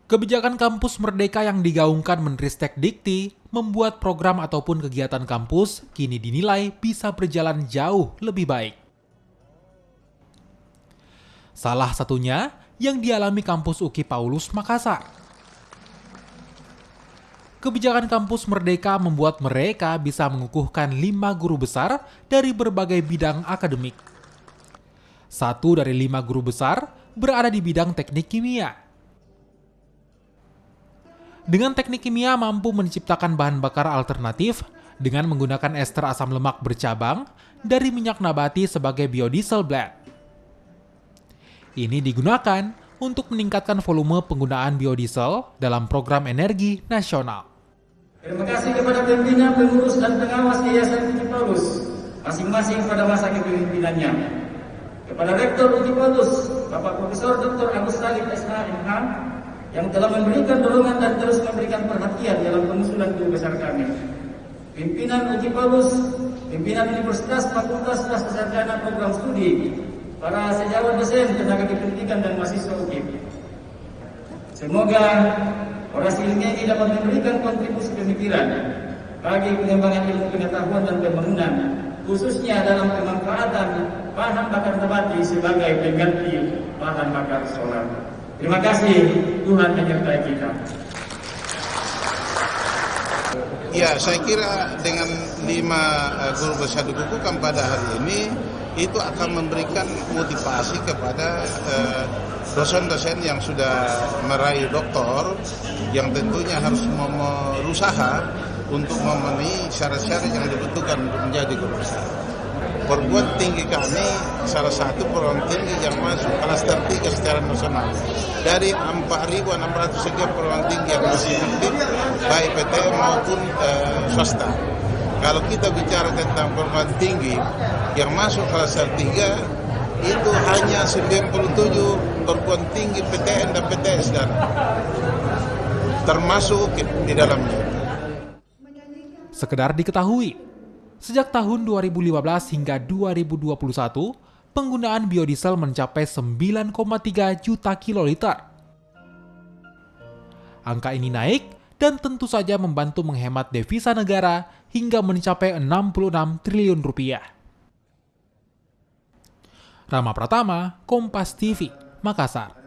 Kebijakan kampus merdeka yang digaungkan Menristek Dikti membuat program ataupun kegiatan kampus kini dinilai bisa berjalan jauh lebih baik. Salah satunya yang dialami kampus UKI Paulus Makassar. Kebijakan kampus merdeka membuat mereka bisa mengukuhkan 5 guru besar dari berbagai bidang akademik. 1 dari 5 guru besar berada di bidang teknik kimia. Dengan teknik kimia mampu menciptakan bahan bakar alternatif dengan menggunakan ester asam lemak bercabang dari minyak nabati sebagai biodiesel blend. Ini digunakan untuk meningkatkan volume penggunaan biodiesel dalam program energi nasional. Terima kasih kepada pimpinan, pengurus, dan pengawas Yayasan UKI Paulus, masing-masing pada masa kepemimpinannya. Kepada Rektor UKI Paulus, Bapak Profesor Dr. Agus Salim SH.MH, yang telah memberikan dorongan dan terus memberikan perhatian dalam pengusulan guru besar kami. Pimpinan UKI Paulus, pimpinan Universitas, Fakultas, dan Sarjana Program Studi, para sejawat dosen, tenaga kependidikan, dan mahasiswa UKI. Semoga orasi ilmiah ini dapat memberikan kontribusi pemikiran bagi pengembangan ilmu pengetahuan dan pembangunan, khususnya dalam pemanfaatan bahan bakar nabati sebagai pengganti bahan bakar solar. Terima kasih, Tuhan menyertai kita. Ya, saya kira dengan 5 guru besar dikukuhkan pada hari ini, itu akan memberikan motivasi kepada dosen-dosen yang sudah meraih doktor, yang tentunya harus berusaha untuk memenuhi syarat-syarat yang dibutuhkan untuk menjadi guru besar. Perguruan tinggi kami salah satu perguruan tinggi yang masuk klaster 3 secara nasional. Dari 4.600 sekian perguruan tinggi yang masih aktif, baik PTN maupun swasta. Kalau kita bicara tentang perguruan tinggi yang masuk klaster 3, itu hanya 97 perguruan tinggi PTN dan PTS dan termasuk di dalamnya. Sekedar diketahui, sejak tahun 2015 hingga 2021, penggunaan biodiesel mencapai 9,3 juta kiloliter. Angka ini naik dan tentu saja membantu menghemat devisa negara hingga mencapai 66 triliun rupiah. Rama Pratama, Kompas TV, Makassar.